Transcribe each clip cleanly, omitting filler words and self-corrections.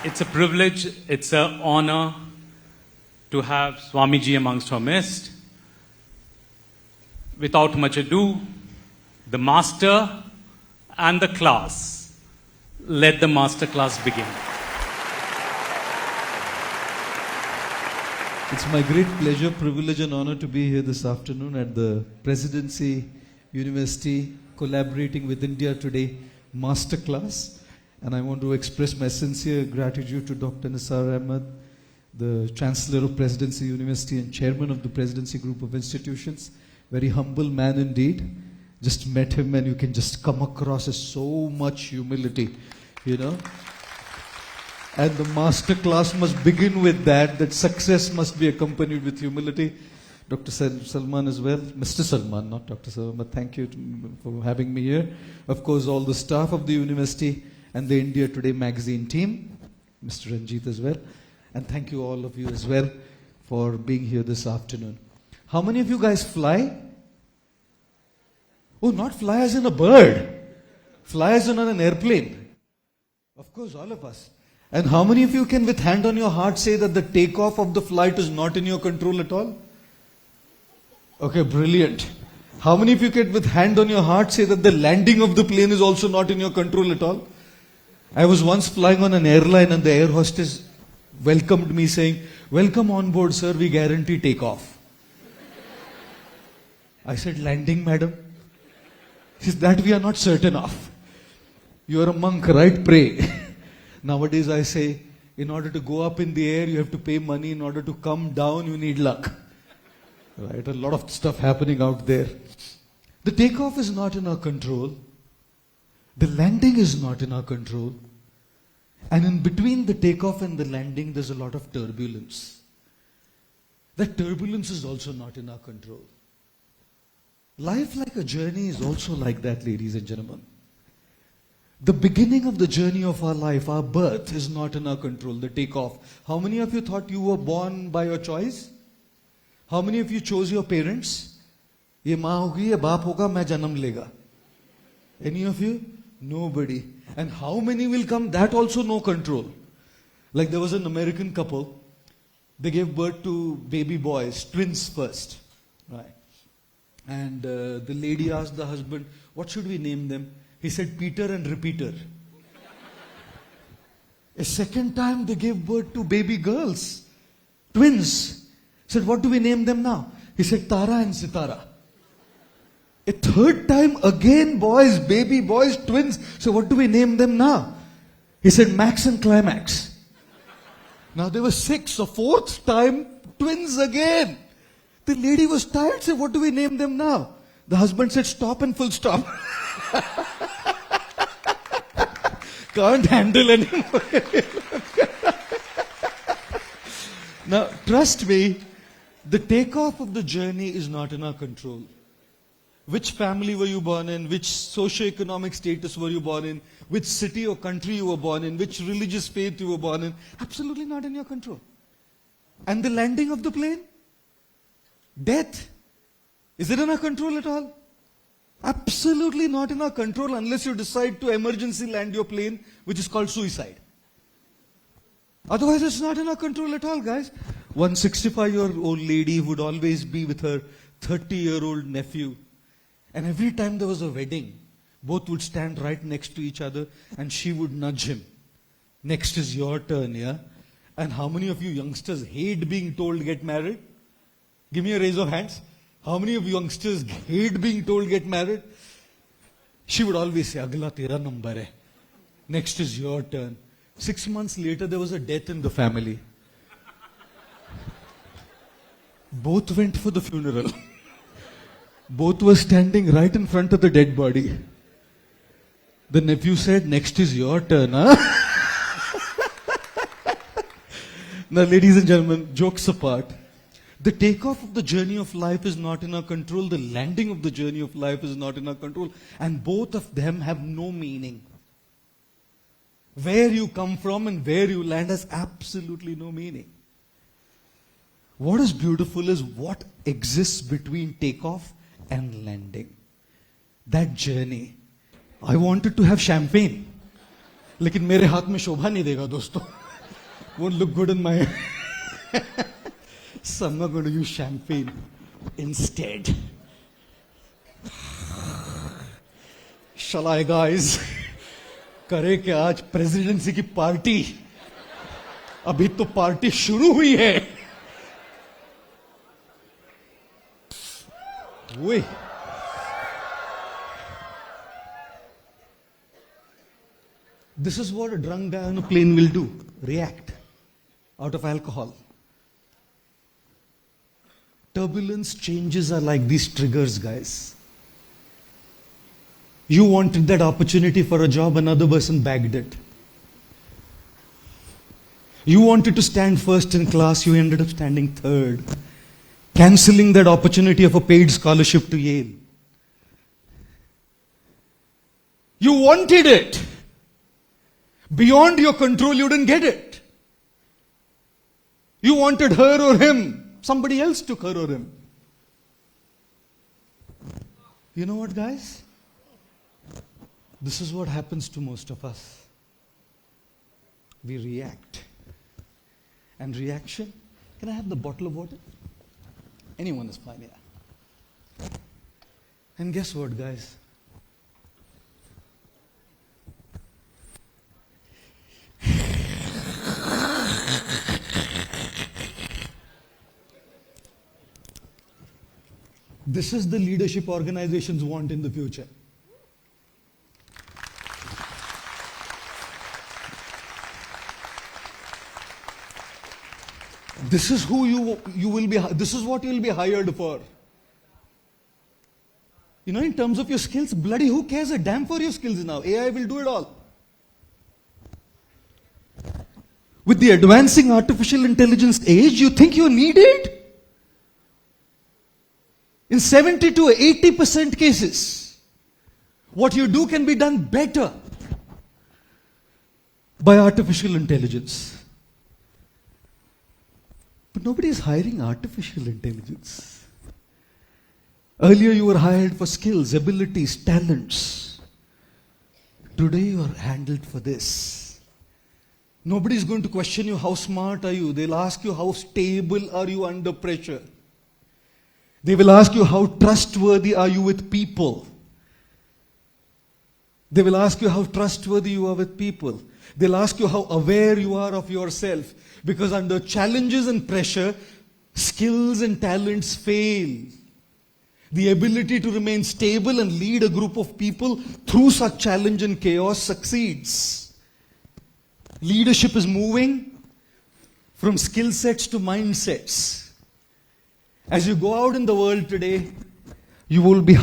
It's a privilege, it's an honor to have Swamiji amongst our midst. Without much ado, the master and the class. Let the masterclass begin. It's my great pleasure, privilege and honor to be here this afternoon at the Presidency University Collaborating with India Today Masterclass. And I want to express my sincere gratitude to Dr. Nisar Ahmed, the Chancellor of Presidency University and Chairman of the Presidency Group of Institutions. Very humble man indeed. Just met him and you can just come across as so much humility, you know. And the masterclass must begin with that success must be accompanied with humility. Dr. Salman as well, Mr. Salman, not Dr. Salman, but thank you for having me here. Of course, all the staff of the university and the India Today magazine team, Mr. Ranjit as well. And thank you all of you as well for being here this afternoon. How many of you guys fly? Oh, not fly as in a bird. Fly as in on an airplane. Of course, all of us. And how many of you can with hand on your heart say that the takeoff of the flight is not in your control at all? Okay, brilliant. How many of you can with hand on your heart say that the landing of the plane is also not in your control at all? I was once flying on an airline and the air hostess welcomed me saying, "Welcome on board, sir, we guarantee takeoff." I said, "Landing, madam?" She said, "That we are not certain of." You are a monk, right? Pray. Nowadays I say, in order to go up in the air, you have to pay money. In order to come down, you need luck. Right? A lot of stuff happening out there. The takeoff is not in our control. The landing is not in our control. And in between the takeoff and the landing, there's a lot of turbulence. That turbulence is also not in our control. Life like a journey is also like that, ladies and gentlemen. The beginning of the journey of our life, our birth, is not in our control, the takeoff. How many of you thought you were born by your choice? How many of you chose your parents? Ye maa hogi, ye baap hoga, main janam lega. Any of you? Nobody. And how many will come? That also no control. Like there was an American couple. They gave birth to baby boys, twins first. Right. And the lady asked the husband, "What should we name them?" He said, "Peter and Repeater." A second time they gave birth to baby girls, twins. He said, "What do we name them now?" He said, "Tara and Sitara." A third time again, boys, baby boys, twins. So what do we name them now? He said, "Max and Climax." Now there were 6. A fourth time, twins again. The lady was tired, said, "What do we name them now?" The husband said, "Stop and full stop." Can't handle anymore. Now, trust me, the takeoff of the journey is not in our control. Which family were you born in? Which socio-economic status were you born in? Which city or country you were born in? Which religious faith you were born in? Absolutely not in your control. And the landing of the plane? Death? Is it in our control at all? Absolutely not in our control unless you decide to emergency land your plane, which is called suicide. Otherwise, it's not in our control at all, guys. One 65-year-old lady would always be with her 30-year-old nephew. And every time there was a wedding, both would stand right next to each other and she would nudge him. "Next is your turn, yeah?" And how many of you youngsters hate being told get married? Give me a raise of hands. How many of you youngsters hate being told get married? She would always say, "Agla tera number hai. Next is your turn." 6 months later, there was a death in the family. Both went for the funeral. Both were standing right in front of the dead body. The nephew said, "Next is your turn, huh?" Now, ladies and gentlemen, jokes apart, the takeoff of the journey of life is not in our control. The landing of the journey of life is not in our control. And both of them have no meaning. Where you come from and where you land has absolutely no meaning. What is beautiful is what exists between takeoff and landing. That journey. I wanted to have champagne. लेकिन मेरे हाथ में शोभा नहीं देगा दोस्तों. Won't look good in my... So I'm not going to use champagne instead. Shall I, guys? करे क्या आज प्रेसिडेंसी की पार्टी? अभी तो पार्टी शुरू हुई है. Wait. This is what a drunk guy on a plane will do. React out of alcohol. Turbulence changes are like these triggers, guys. You wanted that opportunity for a job, another person bagged it. You wanted to stand first in class, you ended up standing third. Cancelling that opportunity of a paid scholarship to Yale. You wanted it. Beyond your control, you didn't get it. You wanted her or him. Somebody else took her or him. You know what, guys? This is what happens to most of us. We react. And reaction, can I have the bottle of water? Anyone is fine, yeah. And guess what, guys? This is the leadership organizations want in the future. This is who you will be, this is what you will be hired for. You know, in terms of your skills, bloody who cares a damn for your skills now? AI will do it all. With the advancing artificial intelligence age, you think you're needed? In 70 to 80% cases, what you do can be done better by artificial intelligence. But nobody is hiring artificial intelligence. Earlier you were hired for skills, abilities, talents. Today you are handled for this. Nobody is going to question you, how smart are you? They'll ask you, how stable are you under pressure? They will ask you, how trustworthy are you with people? They will ask you how trustworthy you are with people. They'll ask you how aware you are of yourself. Because under challenges and pressure, skills and talents fail. The ability to remain stable and lead a group of people through such challenge and chaos succeeds. Leadership is moving from skill sets to mindsets. As you go out in the world today, you won't be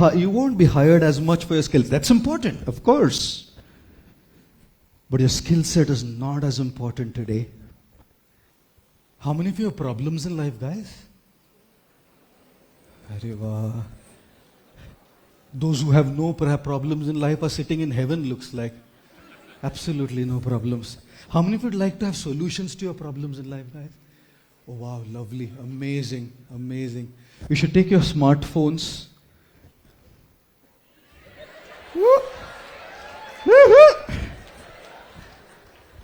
hired as much for your skills. That's important, of course. But your skill set is not as important today. How many of you have problems in life, guys? Those who have no problems in life are sitting in heaven, looks like. Absolutely no problems. How many of you would like to have solutions to your problems in life, guys? Oh wow, lovely, amazing, amazing. You should take your smartphones.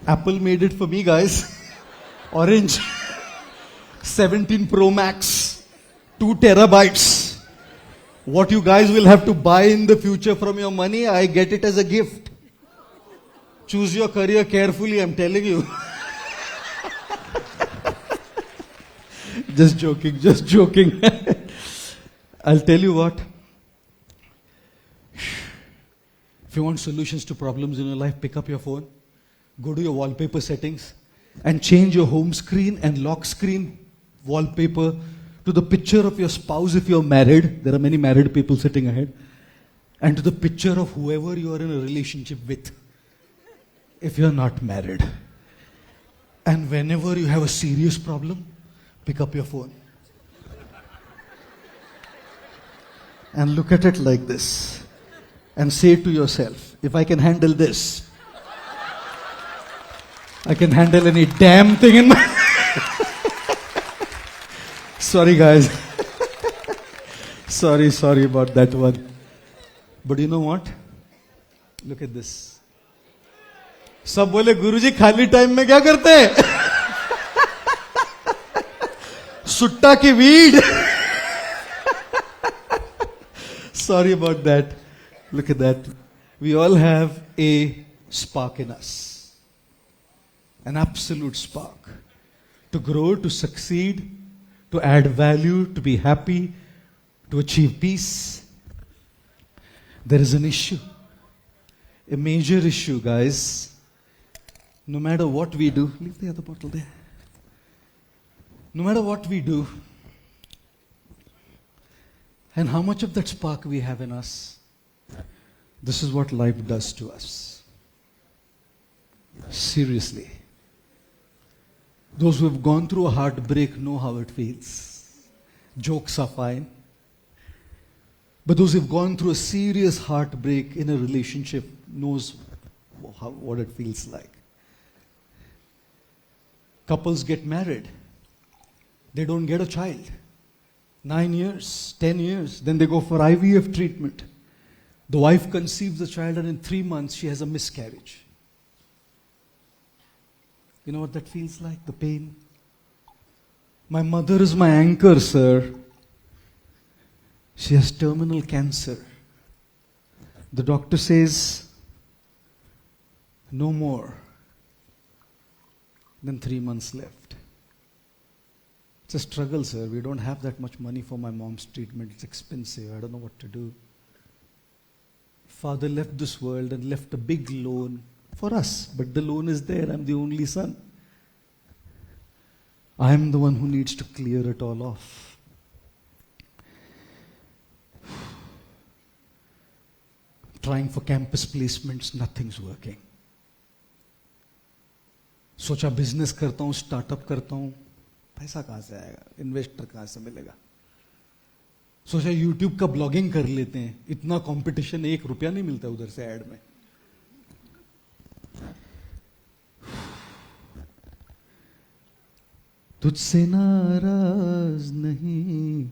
Apple made it for me, guys. Orange. 17 Pro Max. 2 terabytes. What you guys will have to buy in the future from your money, I get it as a gift. Choose your career carefully, I'm telling you. Just joking, just joking. I'll tell you what. If you want solutions to problems in your life, pick up your phone, go to your wallpaper settings, and change your home screen and lock screen wallpaper to the picture of your spouse if you're married. There are many married people sitting ahead. And to the picture of whoever you are in a relationship with if you're not married. And whenever you have a serious problem, pick up your phone and look at it like this and say to yourself, if I can handle this, I can handle any damn thing in my... Sorry guys. Sorry about that one. But you know what? Look at this. सब बोले गुरुजी खाली time में क्या करते हैं? Sutta ki weed. Sorry about that. Look at that. We all have a spark in us. An absolute spark. To grow, to succeed, to add value, to be happy, to achieve peace. There is an issue. A major issue, guys. No matter what we do, leave the other bottle there. No matter what we do, and how much of that spark we have in us, this is what life does to us. Seriously. Those who have gone through a heartbreak know how it feels. Jokes are fine. But those who have gone through a serious heartbreak in a relationship knows what it feels like. Couples get married. They don't get a child. 9 years, 10 years. Then they go for IVF treatment. The wife conceives the child and in 3 months she has a miscarriage. You know what that feels like? The pain. My mother is my anchor, sir. She has terminal cancer. The doctor says, no more than 3 months left. It's a struggle, sir. We don't have that much money for my mom's treatment. It's expensive. I don't know what to do. Father left this world and left a big loan for us. But the loan is there. I'm the only son. I am the one who needs to clear it all off. Trying for campus placements, nothing's working. सोचा business करता हूँ, startup करता हूँ, पैसा कहाँ से आएगा, investor कहाँ से मिलेगा. सोचा यूट्यूब का ब्लॉगिंग कर लेते हैं, इतना कंपटीशन, 1 रुपया नहीं मिलता उधर से ऐड में. तुझसे नाराज नहीं,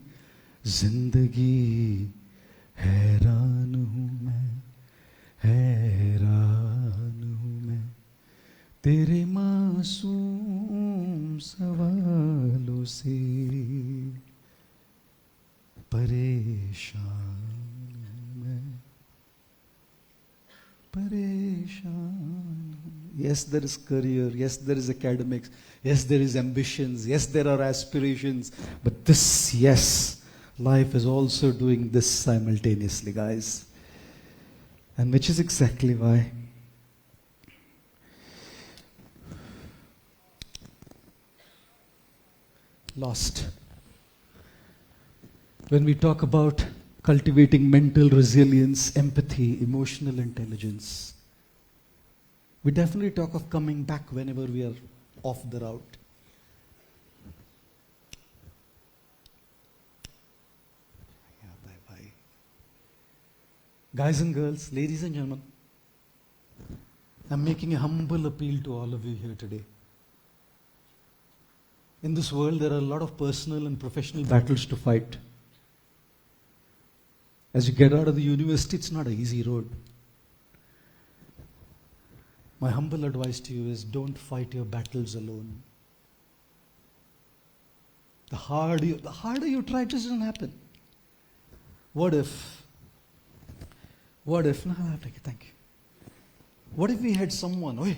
जिंदगी हैरान हूँ मैं, हैरान हूँ मैं, तेरे मासूम सवालों से परेशान हूँ मैं, परेशान. Yes, there is career. Yes, there is academics. Yes, there is ambitions. Yes, there are aspirations. But this, yes, life is also doing this simultaneously, guys. And which is exactly why lost. When we talk about cultivating mental resilience, empathy, emotional intelligence, we definitely talk of coming back whenever we are off the route. Yeah, bye-bye. Guys and girls, ladies and gentlemen, I'm making a humble appeal to all of you here today. In this world, there are a lot of personal and professional battles to fight. As you get out of the university, it's not an easy road. My humble advice to you is don't fight your battles alone. The harder you try, it just doesn't happen. What if, no, I'll take it, thank you. What if we had someone, oi,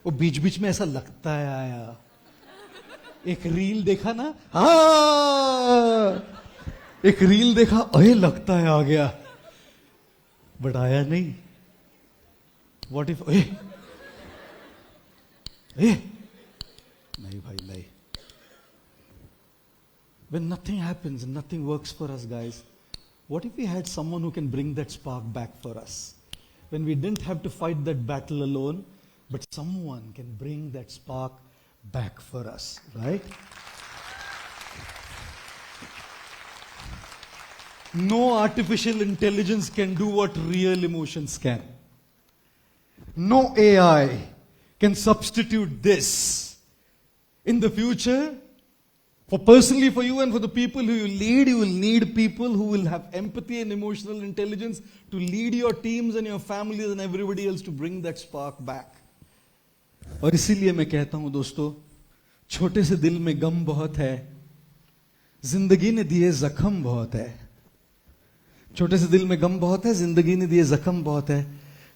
वो बीच बीच में ऐसा लगता है आया. एक reel देखा ना, हाँ, एक रील देखा, अरे लगता है आ गया, बट आया नहीं. What if, नहीं भाई नहीं. When nothing happens and nothing works for us, guys, what if we had someone who can bring that spark back for us? When we didn't have to fight that battle alone, but someone can bring that spark back for us, right? No artificial intelligence can do what real emotions can. No AI can substitute this. In the future, personally for you and for the people who you lead, you will need people who will have empathy and emotional intelligence to lead your teams and your families and everybody else to bring that spark back. और इसीलिए मैं कहता हूं दोस्तों, छोटे से दिल में गम बहुत है, जिंदगी ने दिए जख्म बहुत है। छोटे से दिल में गम बहुत है, जिंदगी ने दिए जख्म बहुत है।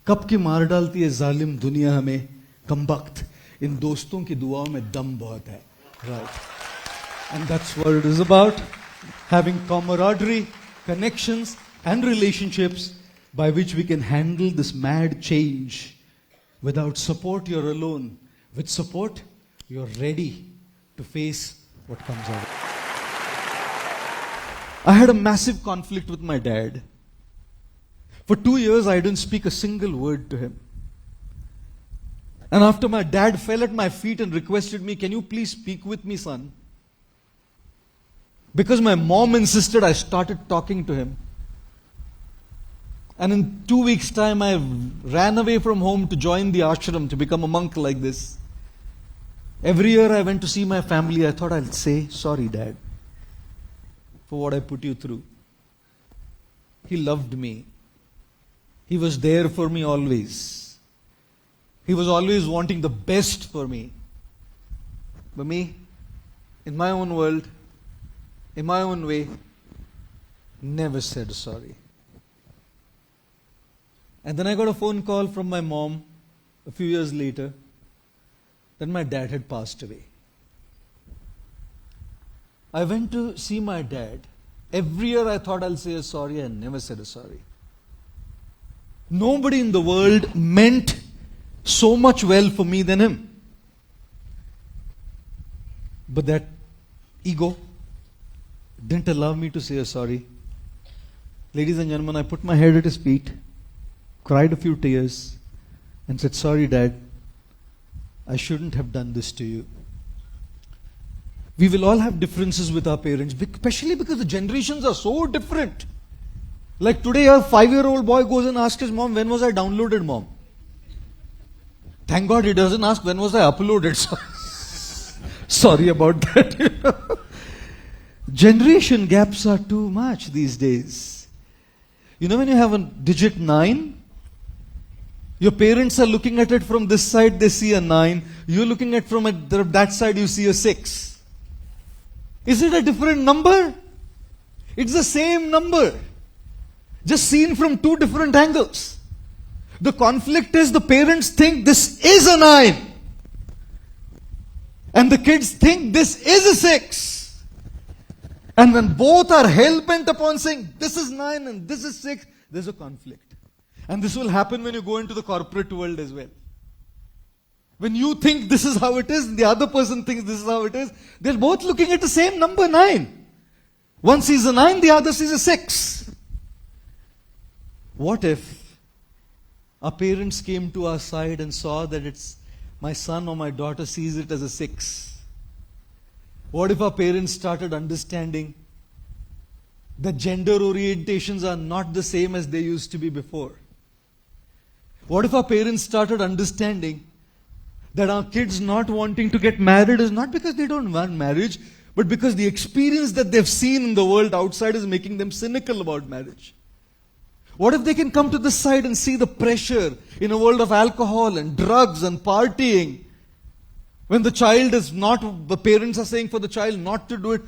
कब की मार डालती है जालिम दुनिया हमें, कमबख्त, इन दोस्तों की दुआओं में दम बहुत है। Right, and that's what it is about, having camaraderie, connections and relationships by which we can handle this mad change. Without support, you're alone. With support, you're ready to face what comes out. I had a massive conflict with my dad. For 2 years, I didn't speak a single word to him. And after my dad fell at my feet and requested me, "Can you please speak with me, son?" Because my mom insisted, I started talking to him. And in 2 weeks' time, I ran away from home to join the ashram, to become a monk like this. Every year I went to see my family. I thought I'll say, "Sorry, Dad, for what I put you through." He loved me. He was there for me always. He was always wanting the best for me. But me, in my own world, in my own way, never said sorry. And then I got a phone call from my mom a few years later that my dad had passed away. I went to see my dad. Every year I thought I'll say a sorry. I never said a sorry. Nobody in the world meant so much well for me than him. But that ego didn't allow me to say a sorry. Ladies and gentlemen, I put my head at his feet, cried a few tears, and said, "Sorry, Dad, I shouldn't have done this to you." We will all have differences with our parents, especially because the generations are so different. Like today, a 5-year-old boy goes and asks his mom, "When was I downloaded, Mom?" Thank God he doesn't ask, "When was I uploaded?" Sorry about that. Generation gaps are too much these days. You know, when you have a digit 9, your parents are looking at it from this side, they see a 9. You're looking at from that side, you see a 6. Is it a different number? It's the same number, just seen from two different angles. The conflict is the parents think this is a 9, and the kids think this is a 6. And when both are hell-bent upon saying this is 9 and this is 6, there's a conflict. And this will happen when you go into the corporate world as well. When you think this is how it is, and the other person thinks this is how it is, they're both looking at the same number, 9. One sees a 9, the other sees a 6. What if our parents came to our side and saw that it's my son or my daughter sees it as a 6? What if our parents started understanding that gender orientations are not the same as they used to be before? What if our parents started understanding that our kids not wanting to get married is not because they don't want marriage, but because the experience that they've seen in the world outside is making them cynical about marriage? What if they can come to this side and see the pressure in a world of alcohol and drugs and partying? When the child is not, the parents are saying for the child not to do it.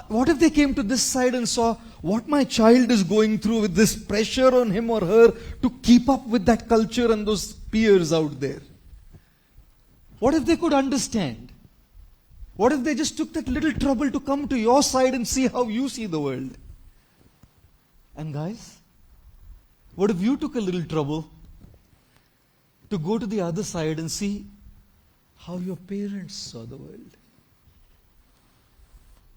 What if they came to this side and saw what my child is going through with this pressure on him or her to keep up with that culture and those peers out there? What if they could understand? What if they just took that little trouble to come to your side and see how you see the world? And guys, what if you took a little trouble to go to the other side and see how your parents saw the world?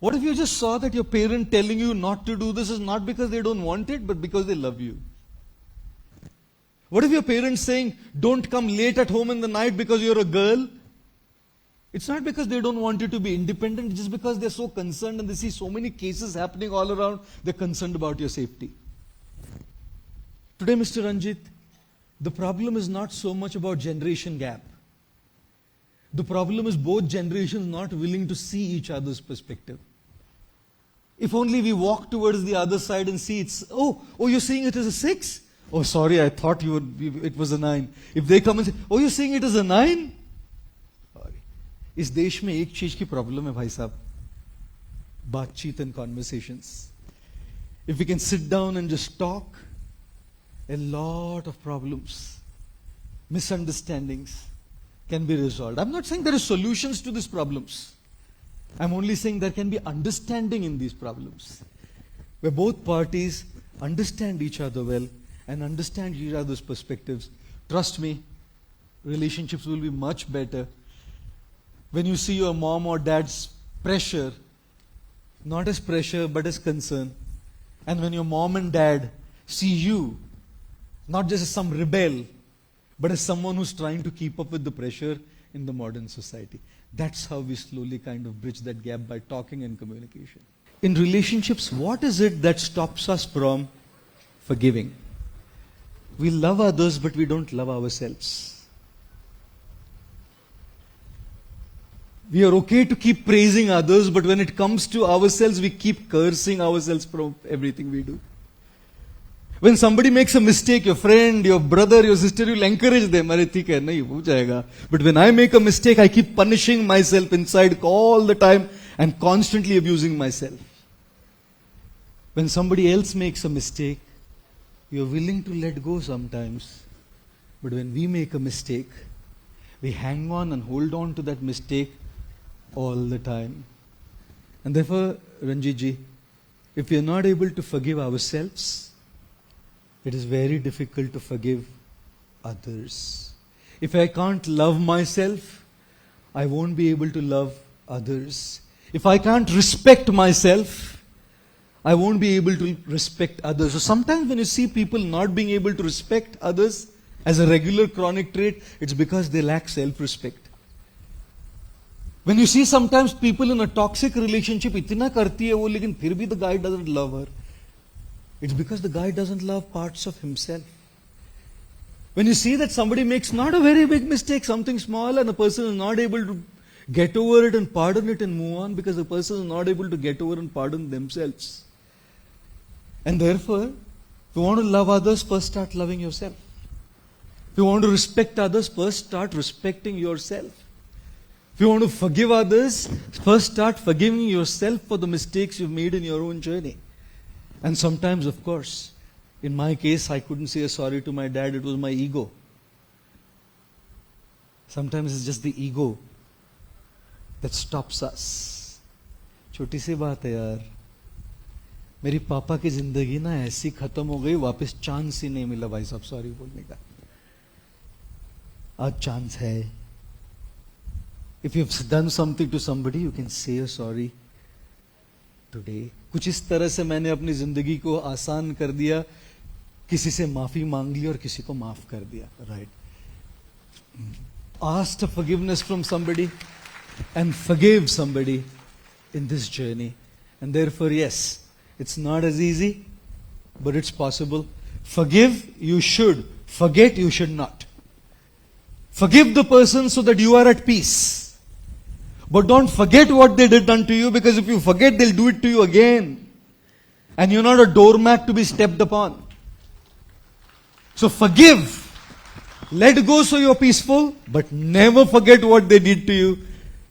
What if you just saw that your parent telling you not to do this is not because they don't want it, but because they love you? What if your parents saying, "Don't come late at home in the night because you're a girl"? It's not because they don't want you to be independent, it's just because they're so concerned and they see so many cases happening all around, they're concerned about your safety. Today, Mr. Ranjit, the problem is not so much about generation gap. The problem is both generations not willing to see each other's perspective. If only we walk towards the other side and see it's, oh, you're seeing it as a 6? Oh, sorry, I thought it was a 9. If they come and say, "Oh, you're seeing it as a 9? इस देश में एक चीज की problem है भाई साहब, बातचीत and conversations. If we can sit down and just talk, a lot of problems, misunderstandings can be resolved. I'm not saying there are solutions to these problems. I'm only saying there can be understanding in these problems, where both parties understand each other well and understand each other's perspectives. Trust me, relationships will be much better when you see your mom or dad's pressure, not as pressure but as concern. And when your mom and dad see you, not just as some rebel, but as someone who's trying to keep up with the pressure in the modern society. That's how we slowly kind of bridge that gap, by talking and communication. In relationships, what is it that stops us from forgiving? We love others, but we don't love ourselves. We are okay to keep praising others, but when it comes to ourselves, we keep cursing ourselves from everything we do. When somebody makes a mistake, your friend, your brother, your sister, you'll encourage them. Arey theek hai, nahi, ho jayega. But when I make a mistake, I keep punishing myself inside all the time and constantly abusing myself. When somebody else makes a mistake, you're willing to let go sometimes. But when we make a mistake, we hang on and hold on to that mistake all the time. And therefore, Ranjit ji, if we are not able to forgive ourselves, it is very difficult to forgive others. If I can't love myself, I won't be able to love others. If I can't respect myself, I won't be able to respect others. So sometimes when you see people not being able to respect others as a regular chronic trait, it's because they lack self-respect. When you see sometimes people in a toxic relationship, इतना करती है वो, लेकिन फिर भी the guy doesn't love her, it's because the guy doesn't love parts of himself. When you see that somebody makes not a very big mistake, something small, and the person is not able to get over it and pardon it and move on, because the person is not able to get over and pardon themselves. And therefore, if you want to love others, first start loving yourself. If you want to respect others, first start respecting yourself. If you want to forgive others, first start forgiving yourself for the mistakes you've made in your own journey. And sometimes, of course, in my case, I couldn't say sorry to my dad, it was my ego. Sometimes it's just the ego that stops us. छोटी सी बात है यार, मेरी पापा की जिंदगी ना ऐसी खत्म हो गई, वापस चांस ही नहीं मिला भाई साहब सॉरी बोलने का. आज चांस है. If you've done something to somebody, you can say a sorry today. कुछ इस तरह से मैंने अपनी जिंदगी को आसान कर दिया, किसी से माफी मांग ली और किसी को माफ कर दिया. Right? Ask for forgiveness from somebody and forgive somebody in this journey. And therefore, yes, it's not as easy, but it's possible. Forgive, you should. Forget, you should not. Forgive the person so that you are at peace. But don't forget what they did unto you, because if you forget, they'll do it to you again. And you're not a doormat to be stepped upon. So forgive. Let go so you're peaceful, but never forget what they did to you,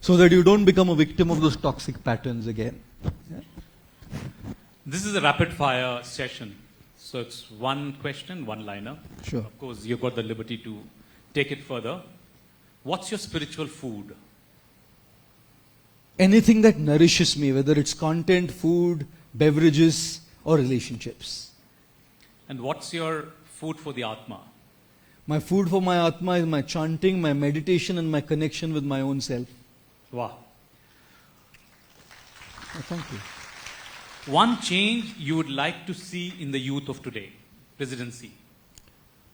so that you don't become a victim of those toxic patterns again. Yeah? This is a rapid fire session. So it's one question, one liner. Sure. Of course, you've got the liberty to take it further. What's your spiritual food? Anything that nourishes me, whether it's content, food, beverages, or relationships. And what's your food for the Atma? My food for my Atma is my chanting, my meditation, and my connection with my own self. Wow. Oh, thank you. One change you would like to see in the youth of today, Presidency.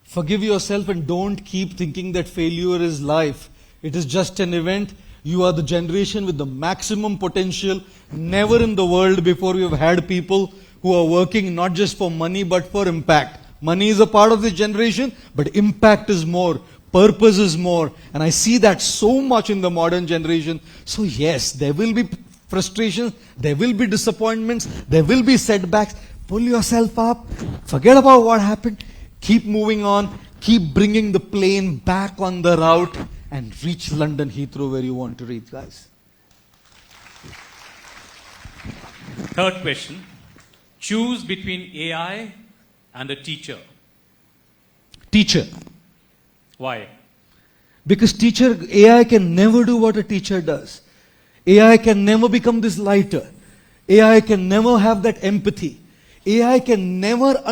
Forgive yourself and don't keep thinking that failure is life. It is just an event. You are the generation with the maximum potential. Never in the world before we have had people who are working not just for money but for impact. Money is a part of this generation, but impact is more. Purpose is more. And I see that so much in the modern generation. So yes, there will be frustrations, there will be disappointments, there will be setbacks. Pull yourself up. Forget about what happened. Keep moving on. Keep bringing the plane back on the route. and reach London Heathrow where you want to reach, guys. Third question. Choose between AI and a teacher. Teacher. Why? Because AI can never do what a teacher does. AI can never become this lighter. AI can never have that empathy. AI can never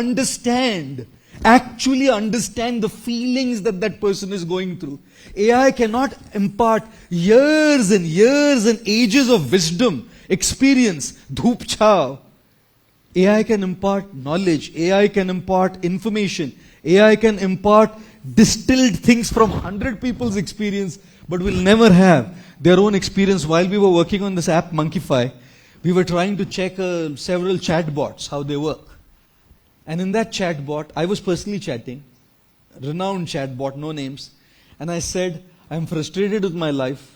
actually understand the feelings that that person is going through. AI cannot impart years and years and ages of wisdom, experience, dhoop chhao. AI can impart knowledge. AI can impart information. AI can impart distilled things from 100 people's experience, but will never have their own experience. While we were working on this app, Monkeyfy, we were trying to check several chatbots, how they work. And in that chatbot, I was personally chatting, renowned chatbot, no names, and I said, I'm frustrated with my life.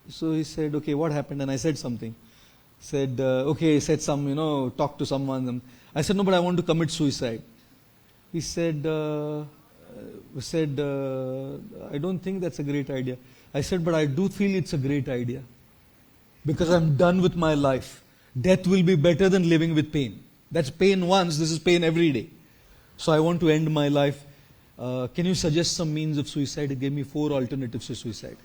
So he said, okay, what happened? And I said something. Said, okay, said some, talk to someone. And I said, no, but I want to commit suicide. He said, I don't think that's a great idea. I said, but I do feel it's a great idea. Because I'm done with my life. Death will be better than living with pain. That's pain once, this is pain every day. So I want to end my life. Can you suggest some means of suicide? He gave me 4 alternatives to suicide.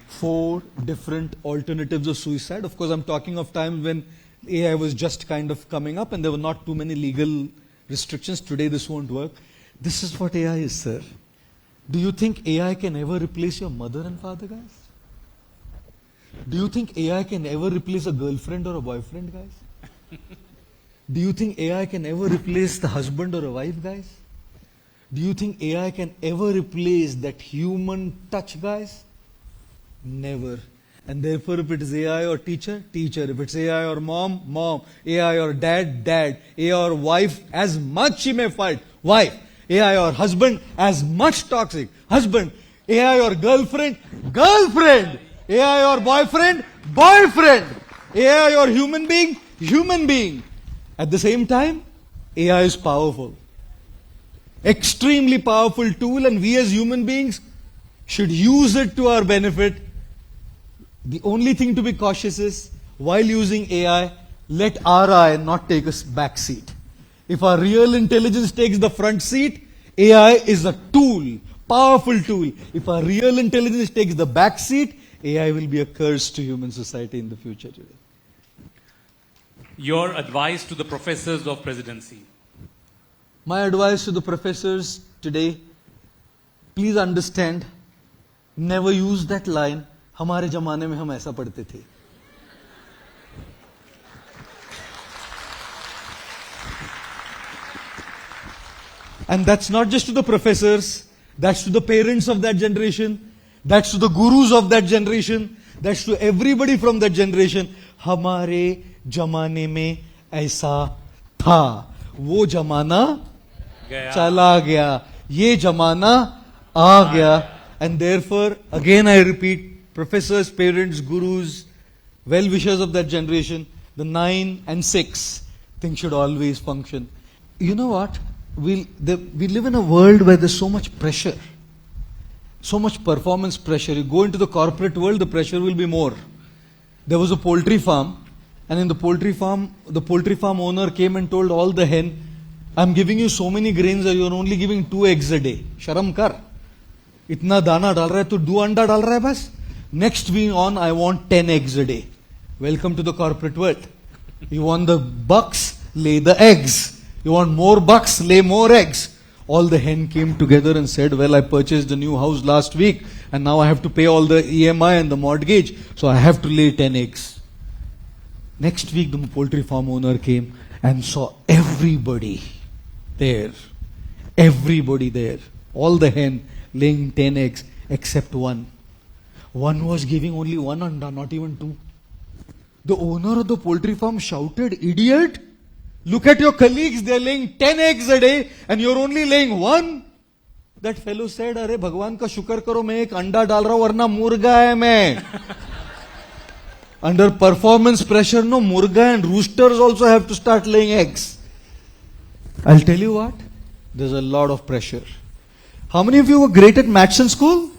4 different alternatives of suicide. Of course, I'm talking of times when AI was just kind of coming up and there were not too many legal restrictions. Today this won't work. This is what AI is, sir. Do you think AI can ever replace your mother and father, guys? Do you think AI can ever replace a girlfriend or a boyfriend, guys? Do you think AI can ever replace the husband or a wife, guys? Do you think AI can ever replace that human touch, guys? Never. And therefore, if it is AI or teacher, teacher. If it's AI or mom, mom. AI or dad, dad. AI or wife, as much she may fight, wife. AI or husband, as much toxic, husband. AI or girlfriend, girlfriend. AI or boyfriend, boyfriend. AI or human being, human being. At the same time, AI is powerful. Extremely powerful tool, and we as human beings should use it to our benefit. The only thing to be cautious is, while using AI, let our eye not take a back seat. If our real intelligence takes the front seat, AI is a tool, powerful tool. If our real intelligence takes the back seat, AI will be a curse to human society in the future today. Your advice to the professors of presidency. My advice to the professors today, please understand, never use that line, हमारे जमाने में हम ऐसा पढ़ते थे. And that's not just to the professors, that's to the parents of that generation, that's to the gurus of that generation, that's to everybody from that generation. हमारे जमाने में ऐसा था. वो जमाना चला गया. ये जमाना आ गया. And therefore, again I repeat, professors, parents, gurus, well-wishers of that generation, the 9 and 6 things should always function. You know what? We live in a world where there's so much pressure, so much performance pressure. You go into the corporate world, the pressure will be more. There was a poultry farm, and in the poultry farm owner came and told all the hen, I'm giving you so many grains, you're only giving 2 eggs a day. Sharam kar. Itna dana dal raha hai, to 2 anda dal raha hai bas. Next week on, I want 10 eggs a day. Welcome to the corporate world. You want the bucks, lay the eggs. You want more bucks, lay more eggs. All the hen came together and said, well, I purchased a new house last week and now I have to pay all the EMI and the mortgage, so I have to lay 10 eggs. Next week, the poultry farm owner came and saw everybody there. Everybody there. All the hen laying 10 eggs except one. One was giving only 1 anda, not even 2. The owner of the poultry farm shouted, idiot! Look at your colleagues, they are laying 10 eggs a day and you're only laying 1. That fellow said, अरे भगवान का शुक्र करो मैं एक अंडा डाल रहा हूं वरना मुर्गा है मैं. Under performance pressure, no, murga and roosters also have to start laying eggs. I'll tell you what, there's a lot of pressure. How many of you were great at maths in school?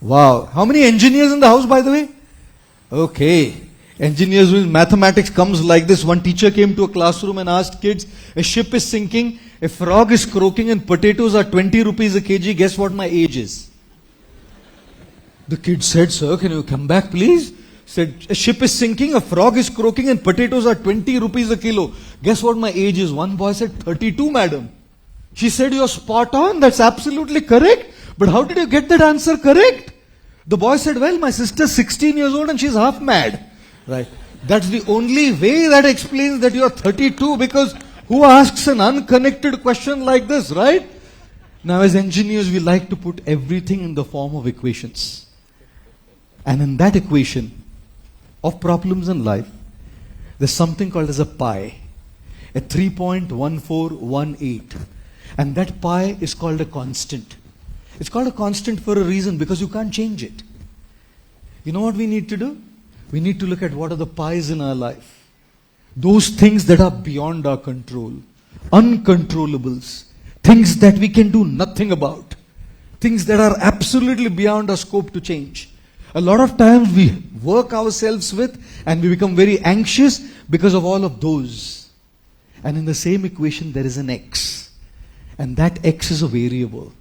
Wow. How many engineers in the house, by the way? Okay. Engineers with mathematics comes like this. One teacher came to a classroom and asked kids, a ship is sinking, a frog is croaking and potatoes are 20 rupees a kg. Guess what my age is? The kid said, sir, can you come back please? Said, a ship is sinking, a frog is croaking and potatoes are 20 rupees a kilo. Guess what my age is? One boy said, 32, madam. She said, you're spot on, that's absolutely correct. But how did you get that answer correct? The boy said, well, my sister's 16 years old and she's half mad. Right. That's the only way that explains that you're 32, because who asks an unconnected question like this, right? Now as engineers, we like to put everything in the form of equations. And in that equation of problems in life, there's something called as a pi, a 3.1418. And that pi is called a constant. It's called a constant for a reason, because you can't change it. You know what we need to do? We need to look at what are the pies in our life. Those things that are beyond our control. Uncontrollables. Things that we can do nothing about. Things that are absolutely beyond our scope to change. A lot of times we work ourselves with and we become very anxious because of all of those. And in the same equation there is an x. And that x is a variable.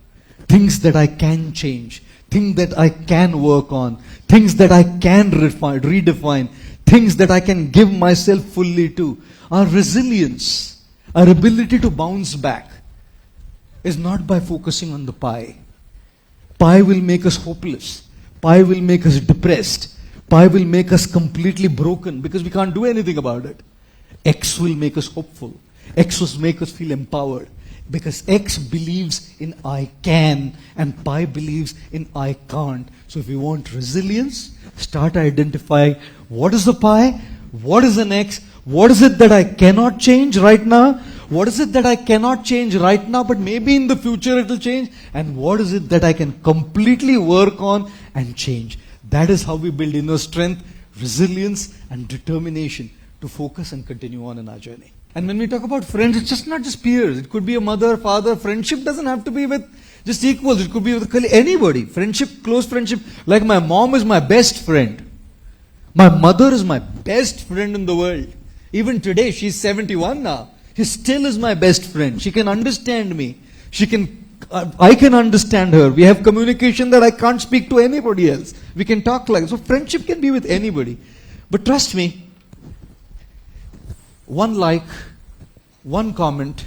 Things that I can change. Things that I can work on. Things that I can redefine. Things that I can give myself fully to. Our resilience, our ability to bounce back is not by focusing on the pi. Pi will make us hopeless. Pi will make us depressed. Pi will make us completely broken because we can't do anything about it. X will make us hopeful. X will make us feel empowered. Because X believes in I can and pi believes in I can't. So if you want resilience, start identifying what is the pi, what is an X, what is it that I cannot change right now, what is it that I cannot change right now but maybe in the future it will change, and what is it that I can completely work on and change. That is how we build inner strength, resilience and determination to focus and continue on in our journey. And when we talk about friends, it's just not just peers. It could be a mother, father. Friendship doesn't have to be with just equals. It could be with anybody. Friendship, close friendship. Like my mom is my best friend. My mother is my best friend in the world. Even today, she's 71 now. She still is my best friend. She can understand me. I can understand her. We have communication that I can't speak to anybody else. We can talk like, so friendship can be with anybody. But trust me, one like, one comment,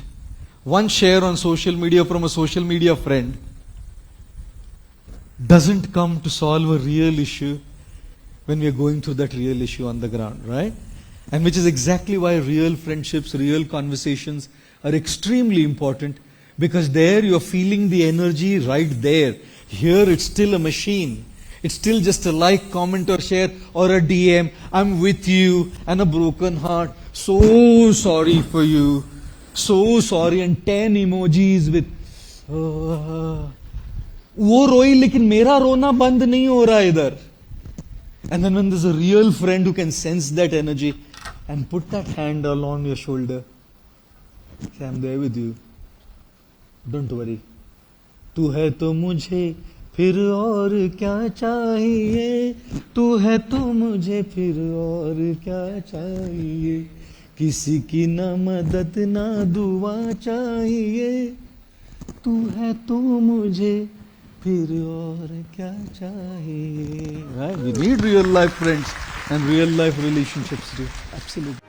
one share on social media from a social media friend doesn't come to solve a real issue when we are going through that real issue on the ground, right? And which is exactly why real friendships, real conversations are extremely important, because there you are feeling the energy right there. Here it's still a machine. It's still just a like, comment or share or a DM. I'm with you and a broken heart. So sorry for you. So sorry, and 10 emojis with वो रोई लेकिन मेरा रोना बंद नहीं हो रहा इधर. And then when there's a real friend who can sense that energy and put that hand along your shoulder, say, I'm there with you. Don't worry. तू है तो मुझे फिर और क्या चाहिए, तू है तो मुझे फिर और क्या चाहिए, किसी की ना मदद ना दुआ चाहिए, तू है तो मुझे फिर और क्या चाहिए. Right? We need real life friends and real life relationships too. Absolutely.